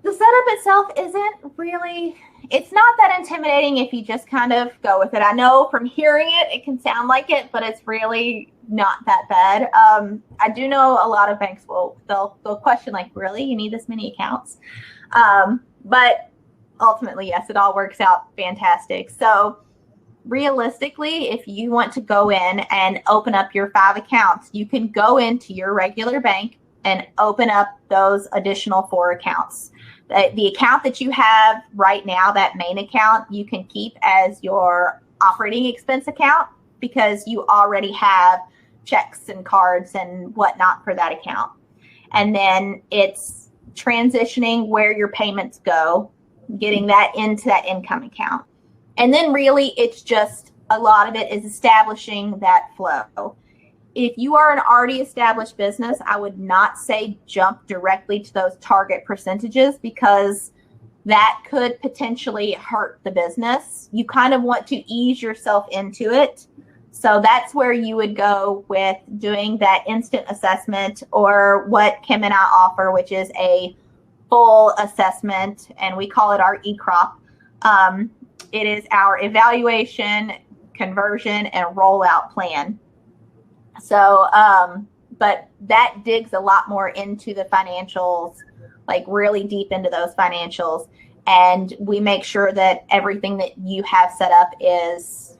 Speaker 3: The setup itself it's not that intimidating if you just kind of go with it. I know from hearing it can sound like it, but it's really not that bad. I do know a lot of banks they'll question, like, really, you need this many accounts? But ultimately, yes, it all works out fantastic. So realistically, if you want to go in and open up your 5 accounts, you can go into your regular bank and open up those additional 4 accounts. The account that you have right now, that main account, you can keep as your operating expense account because you already have checks and cards and whatnot for that account. And then it's transitioning where your payments go, getting that into that income account. And then really it's just a lot of it is establishing that flow. If you are an already established business, I would not say jump directly to those target percentages because that could potentially hurt the business. You kind of want to ease yourself into it. So that's where you would go with doing that instant assessment or what Kim and I offer, which is a full assessment, and we call it our ECROP. It is our evaluation, conversion, and rollout plan. So, but that digs a lot more into the financials, like really deep into those financials. And we make sure that everything that you have set up is,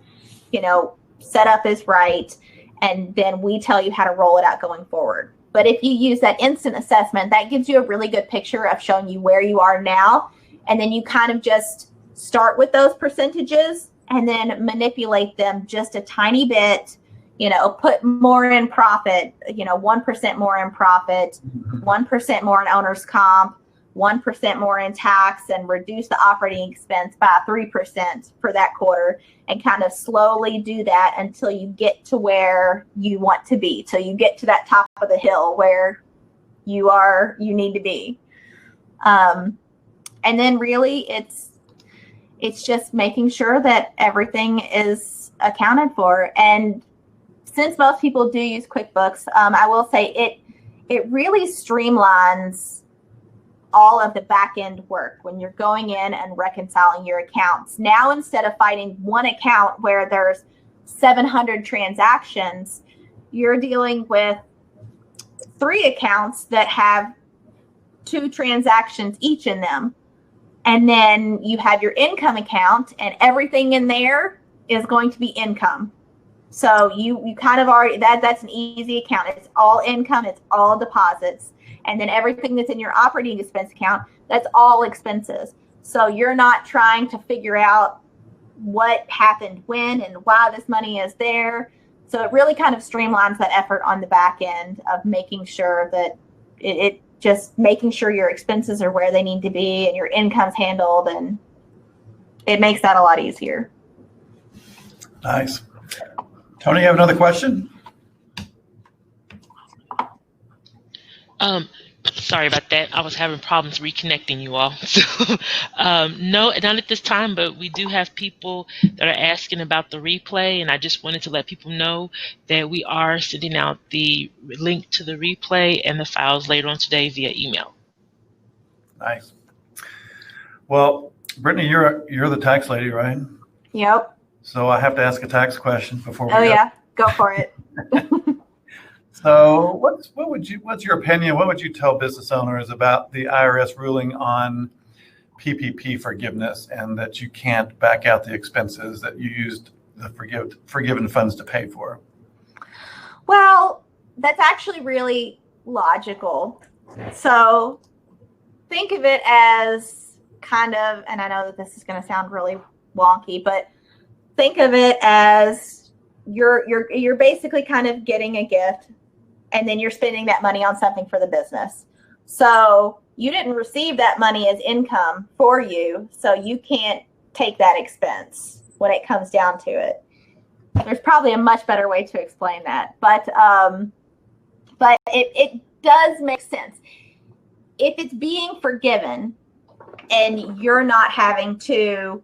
Speaker 3: set up is right. And then we tell you how to roll it out going forward. But if you use that instant assessment, that gives you a really good picture of showing you where you are now. And then you kind of just start with those percentages and then manipulate them just a tiny bit, put more in profit, 1% more in profit, 1% more in owner's comp, 1% more in tax, and reduce the operating expense by 3% for that quarter, and kind of slowly do that until you get to where you want to be. So you get to that top of the hill where you need to be. And then really it's just making sure that everything is accounted for. And since most people do use QuickBooks, I will say it really streamlines all of the back end work when you're going in and reconciling your accounts. Now, instead of fighting one account where there's 700 transactions, you're dealing with 3 accounts that have 2 transactions each in them. And then you have your income account, and everything in there is going to be income. So you kind of already, that's an easy account. It's all income, it's all deposits. And then everything that's in your operating expense account, that's all expenses. So you're not trying to figure out what happened when and why this money is there. So it really kind of streamlines that effort on the back end of making sure that it just making sure your expenses are where they need to be and your income's handled, and it makes that a lot easier.
Speaker 1: Nice. Tony, you have another question?
Speaker 2: Sorry about that. I was having problems reconnecting you all. So, no, not at this time, but we do have people that are asking about the replay, and I just wanted to let people know that we are sending out the link to the replay and the files later on today via email.
Speaker 1: Nice. Well, Brittany, you're the tax lady, right?
Speaker 3: Yep.
Speaker 1: So I have to ask a tax question before we
Speaker 3: go.
Speaker 1: go.
Speaker 3: Yeah, go for it.
Speaker 1: So what's your opinion? What would you tell business owners about the IRS ruling on PPP forgiveness and that you can't back out the expenses that you used the forgiven funds to pay for?
Speaker 3: Well, that's actually really logical. So think of it as kind of, and I know that this is going to sound really wonky, but think of it as you're basically kind of getting a gift, and then you're spending that money on something for the business. So you didn't receive that money as income for you, so you can't take that expense when it comes down to it. There's probably a much better way to explain that, but it does make sense. If it's being forgiven and you're not having to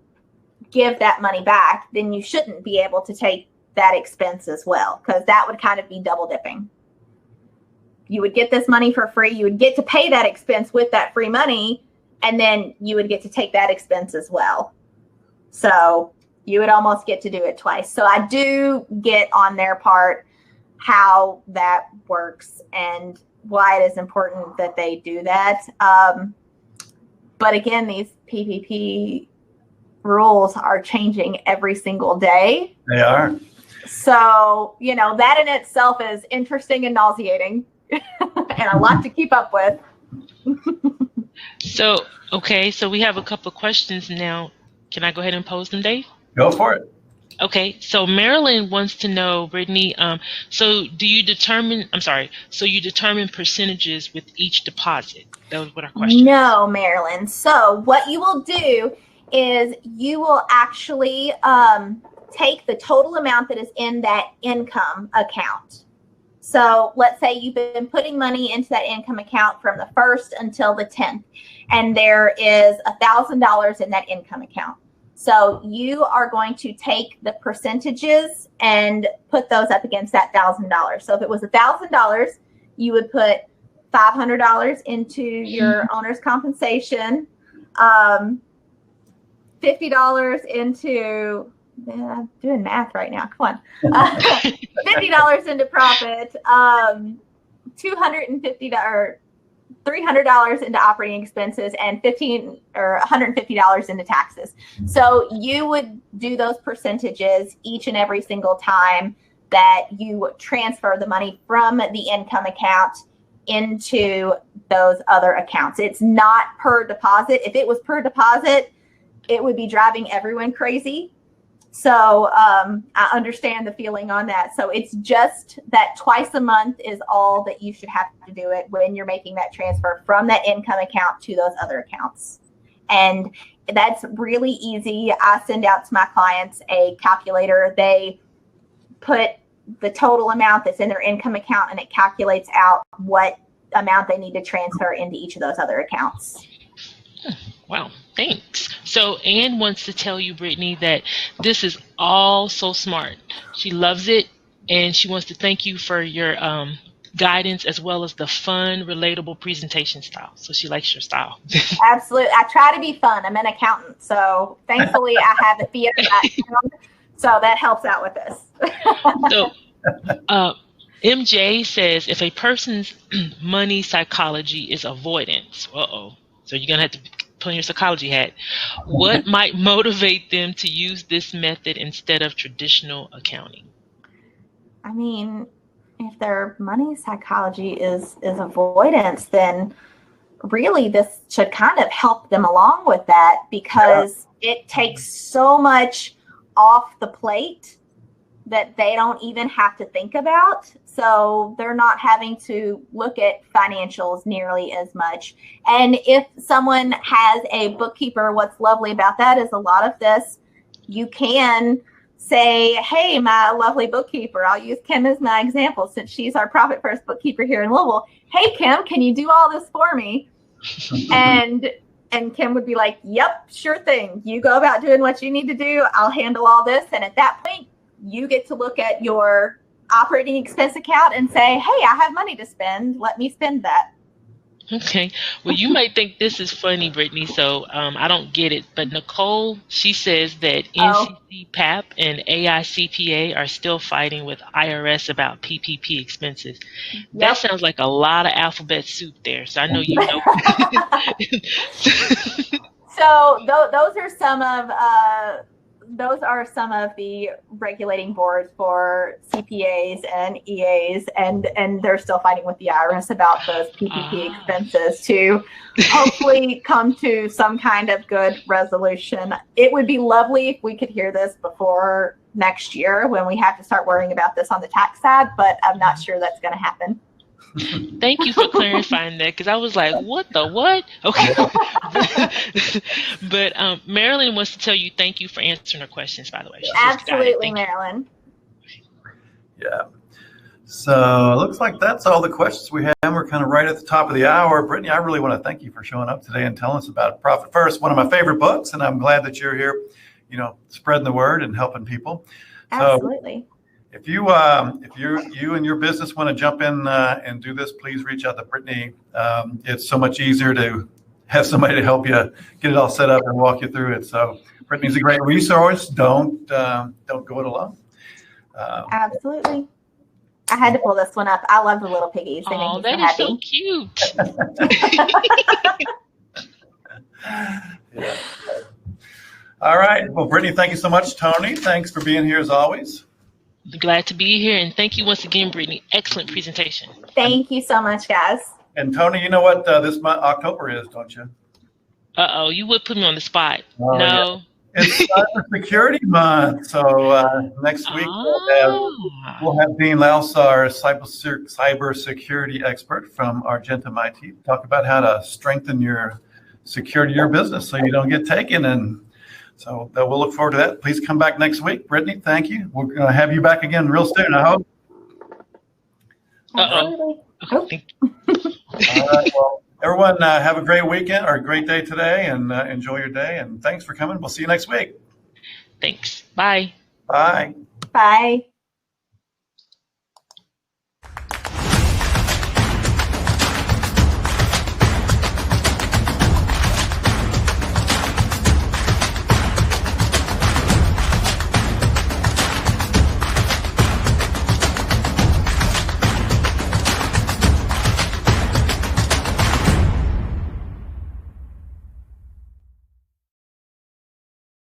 Speaker 3: give that money back, then you shouldn't be able to take that expense as well, because that would kind of be double dipping. You would get this money for free. You would get to pay that expense with that free money, and then you would get to take that expense as well. So you would almost get to do it twice. So I do get on their part how that works and why it is important that they do that. But again, these PPP rules are changing every single day.
Speaker 1: They are.
Speaker 3: So, that in itself is interesting and nauseating and a lot to keep up with.
Speaker 2: So, okay, so we have a couple of questions now. Can I go ahead and pose them, Dave?
Speaker 1: Go for it.
Speaker 2: Okay, so Marilyn wants to know, Brittany, so you determine percentages with each deposit? That was what our question
Speaker 3: No, Marilyn. So what you will do is you will actually take the total amount that is in that income account. So let's say you've been putting money into that income account from the 1st until the 10th, and there is $1,000 in that income account. So you are going to take the percentages and put those up against that $1,000. So if it was $1,000, you would put $500 into your owner's compensation, $50 into, I'm doing math right now. Come on. $50 into profit, $300 into operating expenses, and $150 into taxes. So you would do those percentages each and every single time that you transfer the money from the income account into those other accounts. It's not per deposit. If it was per deposit, it would be driving everyone crazy. So I understand the feeling on that. So it's just that twice a month is all that you should have to do it when you're making that transfer from that income account to those other accounts. And that's really easy. I send out to my clients a calculator. They put the total amount that's in their income account, and it calculates out what amount they need to transfer into each of those other accounts.
Speaker 2: Wow, thanks. So Anne wants to tell you, Brittany, that this is all so smart. She loves it, and she wants to thank you for your guidance as well as the fun, relatable presentation style. So she likes your style.
Speaker 3: Absolutely. I try to be fun. I'm an accountant, so thankfully I have a theater background, so that helps out with this.
Speaker 2: So MJ says, if a person's money psychology is avoidance, so you're going to have to put on your psychology hat, what might motivate them to use this method instead of traditional accounting?
Speaker 3: I mean, if their money psychology is avoidance, then really this should kind of help them along with that, because it takes so much off the plate that they don't even have to think about. So they're not having to look at financials nearly as much. And if someone has a bookkeeper, what's lovely about that is a lot of this, you can say, hey, my lovely bookkeeper, I'll use Kim as my example since she's our Profit First bookkeeper here in Louisville. Hey, Kim, can you do all this for me? And Kim would be like, yep, sure thing. You go about doing what you need to do. I'll handle all this. And at that point, you get to look at your operating expense account and say, hey, I have money to spend. Let me spend that.
Speaker 2: Okay. Well, you might think this is funny, Brittany, so I don't get it. But Nicole, she says that NCC PAP and AICPA are still fighting with IRS about PPP expenses. Yep. That sounds like a lot of alphabet soup there. So I know you know.
Speaker 3: So those are some of the regulating boards for CPAs and EAs, and they're still fighting with the IRS about those PPP expenses to hopefully come to some kind of good resolution. It would be lovely if we could hear this before next year when we have to start worrying about this on the tax side, but I'm not sure that's going to happen.
Speaker 2: Thank you for clarifying that, because I was like, what the what? Okay. But Marilyn wants to tell you thank you for answering her questions, by the way.
Speaker 3: Absolutely, Marilyn.
Speaker 1: Yeah. So it looks like that's all the questions we have. We're kind of right at the top of the hour. Brittany, I really want to thank you for showing up today and telling us about Profit First, one of my favorite books, and I'm glad that you're here, spreading the word and helping people.
Speaker 3: Absolutely.
Speaker 1: So, if you and your business want to jump in and do this, please reach out to Brittany. It's so much easier to have somebody to help you get it all set up and walk you through it. So Brittany's a great resource. Don't go it alone.
Speaker 3: Absolutely. I had to pull this one up. I love the little piggies. They make me so happy.
Speaker 2: So cute.
Speaker 1: Yeah. All right. Well, Brittany, thank you so much. Tony, thanks for being here as always.
Speaker 2: Glad to be here, and thank you once again, Brittany. Excellent presentation.
Speaker 3: Thank you so much, guys.
Speaker 1: And Tony, you know what this month, October is, don't you?
Speaker 2: Uh-oh, you would put me on the spot.
Speaker 1: Oh,
Speaker 2: No.
Speaker 1: Yeah. It's Cybersecurity Month. So next week we'll have Dean Laus, our cybersecurity expert from Argentum IT, talk about how to strengthen your security of your business so you don't get taken. And so we'll look forward to that. Please come back next week. Brittany, thank you. We're going to have you back again real soon, I hope.
Speaker 2: Uh-oh.
Speaker 3: Okay.
Speaker 1: All right, well, everyone have a great weekend or a great day today, and enjoy your day. And thanks for coming. We'll see you next week.
Speaker 2: Thanks. Bye.
Speaker 1: Bye.
Speaker 3: Bye.